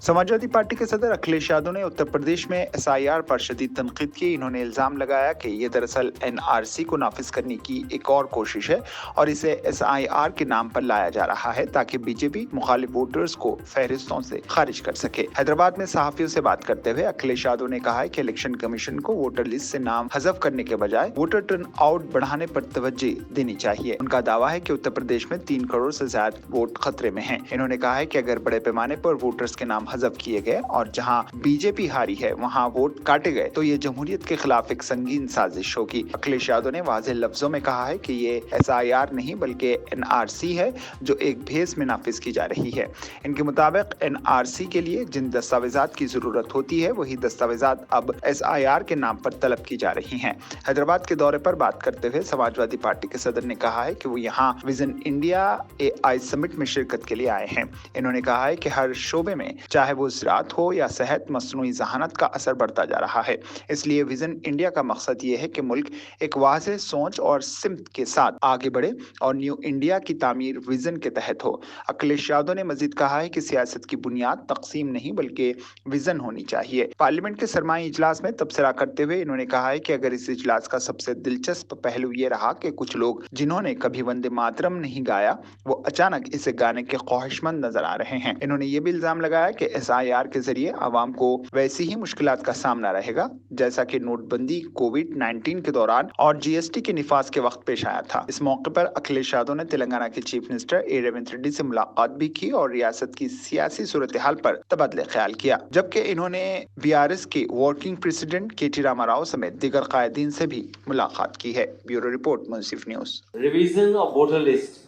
Samajwadi party के सदर अखिलेश यादव ने उत्तर प्रदेश में एसआईआर पर शदीद तनकीद की। इन्होंने इल्जाम लगाया कि ये दरअसल एनआरसी को नाफिज करने की एक और कोशिश है और इसे एसआईआर के नाम पर लाया जा रहा है ताकि बीजेपी मुखालिफ वोटर्स को फहरिस्तों से खारिज कर सके। हैदराबाद में सहाफियों से बात करते हुए अखिलेश यादव ने कहा है कि इलेक्शन कमीशन को वोटर लिस्ट से नाम हजफ करने के बजाय वोटर टर्न आउट बढ़ाने पर तवज्जो देनी चाहिए। उनका दावा है कि उत्तर प्रदेश में 3 करोड़ से ज्यादा वोट खतरे में हैं। इन्होंने कहा है कि अगर बड़े पैमाने पर वोटर्स के नाम हजफ किए गए और जहां बीजेपी हारी है वहां वोट काटे गए तो ये जमहूरियत के खिलाफ एक संगीन साजिश होगी। अखिलेश यादव ने वाज़ेह लफ्जों में कहा है कि ये एसआईआर नहीं बल्कि एनआरसी है जो एक भेस में नाफिज की जा रही है। इनके मुताबिक एनआरसी के लिए जिन दस्तावेजात की जरूरत होती है वही दस्तावेजात अब एसआईआर के नाम पर तलब की जा रही हैं। हैदराबाद के दौरे पर बात करते हुए समाजवादी पार्टी के सदर ने कहा है कि वो यहाँ विजन इंडिया AI समिट में शिरकत के लिए आए हैं। इन्होंने कहा है कि हर शोबे में चाहे वो ज़राअत हो या सेहत, मसनूई ज़हानत का असर बढ़ता जा रहा है। इसलिए विजन इंडिया का मकसद ये है कि मुल्क एक वाज़ेह सोच और सिमत के साथ आगे बढ़े और न्यू इंडिया की तामीर विजन के तहत हो। अखिलेश यादव ने मजीद कहा है कि सियासत की बुनियाद तकसीम नहीं बल्कि विजन होनी चाहिए। पार्लियामेंट के सरमाई इजलास में तबसरा करते हुए इन्होंने कहा है कि अगर इस इजलास का सबसे दिलचस्प पहलू ये रहा कि कुछ लोग जिन्होंने कभी वंदे मातरम नहीं गाया वो अचानक इसे गाने के ख्वाहिशमंद नजर आ रहे हैं। इन्होंने ये भी इल्जाम लगाया कि एसआईआर के जरिए आवाम को वैसी ही मुश्किलात का सामना रहेगा जैसा कि नोटबंदी, कोविड-19 के दौरान और जीएसटी के निफाज के वक्त पेश आया था। इस मौके पर अखिलेश यादव ने तेलंगाना के चीफ मिनिस्टर ए रेवंत रेड्डी से मुलाकात भी की और रियासत की सियासी सूरत हाल पर तबादले ख्याल किया, जबकि इन्होंने बीआरएस के वर्किंग प्रेसिडेंट केटी रामाराव समेत दीगर कायदीन से भी मुलाकात की है। Bureau report, Munsif news. Revision of voter list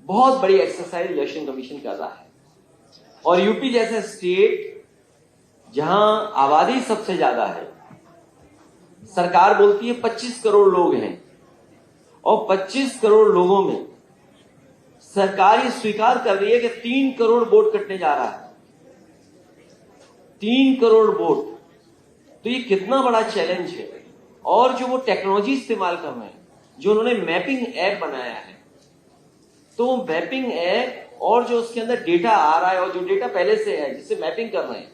बहुत बड़ी एक्सरसाइज इलेक्शन कमीशन कर रहा है और यूपी जैसे स्टेट जहां आबादी सबसे ज्यादा है, सरकार बोलती है 25 करोड़ लोग हैं और 25 करोड़ लोगों में सरकार ये स्वीकार कर रही है कि 3 करोड़ वोट कटने जा रहा है। 3 करोड़ वोट, तो ये कितना बड़ा चैलेंज है। और जो वो टेक्नोलॉजी इस्तेमाल कर रहे हैं, जो उन्होंने मैपिंग ऐप बनाया है, तो मैपिंग ऐप और जो उसके अंदर डेटा आ रहा है और जो डेटा पहले से है जिससे मैपिंग कर रहे हैं,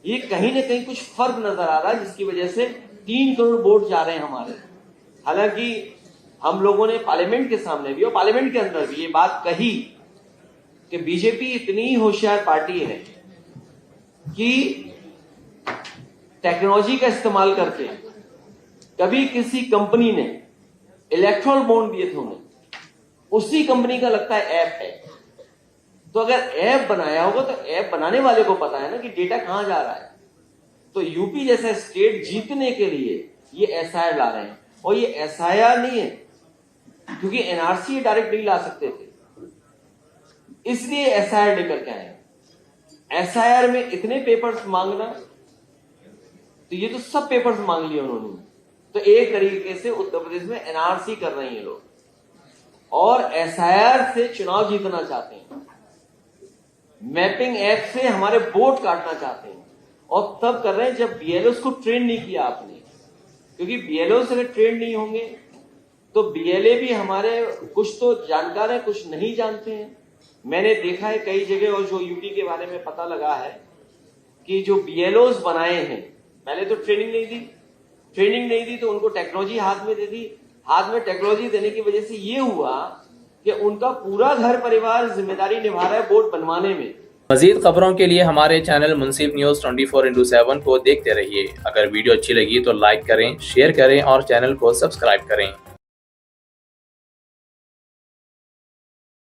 ये कहीं ना कहीं कुछ फर्क नजर आ रहा है जिसकी वजह से 3 करोड़ वोट जा रहे हैं हमारे। हालांकि हम लोगों ने पार्लियामेंट के सामने भी और पार्लियामेंट के अंदर भी ये बात कही कि बीजेपी इतनी होशियार पार्टी है कि टेक्नोलॉजी का इस्तेमाल करके कभी किसी कंपनी ने इलेक्ट्रॉल बॉन्ड दिए थे उन्हें, उसी कंपनी का लगता है ऐप है। तो अगर ऐप बनाया होगा तो ऐप बनाने वाले को पता है ना कि डेटा कहां जा रहा है। तो यूपी जैसा स्टेट जीतने के लिए ये एसआईआर ला रहे हैं और ये एसआईआर नहीं है क्योंकि एनआरसी डायरेक्ट नहीं ला सकते थे, इसलिए एसआईआर लेकर के आए। एसआईआर में इतने पेपर्स मांगना, तो ये तो सब पेपर्स मांग लिए उन्होंने। तो एक तरीके से उत्तर प्रदेश में एनआरसी कर रहे हैं लोग और एसआईआर से चुनाव जीतना चाहते हैं, मैपिंग ऐप से हमारे वोट काटना चाहते हैं और तब कर रहे हैं जब बीएलओ को ट्रेन नहीं किया आपने, क्योंकि बीएलओ से अगर ट्रेन नहीं होंगे तो बीएलए भी हमारे कुछ तो जानकार है, कुछ नहीं जानते हैं। मैंने देखा है कई जगह और जो यूपी के बारे में पता लगा है कि जो बीएलओस बनाए हैं पहले तो ट्रेनिंग नहीं दी तो उनको टेक्नोलॉजी हाथ में दे दी। हाथ में टेक्नोलॉजी देने की वजह से ये हुआ कि उनका पूरा घर परिवार जिम्मेदारी निभा रहा है वोट बनवाने में। मजीद खबरों के लिए हमारे चैनल मुंसिफ न्यूज़ 24x7 को देखते रहिए। अगर वीडियो अच्छी लगी तो लाइक करें, शेयर करें और चैनल को सब्सक्राइब करें।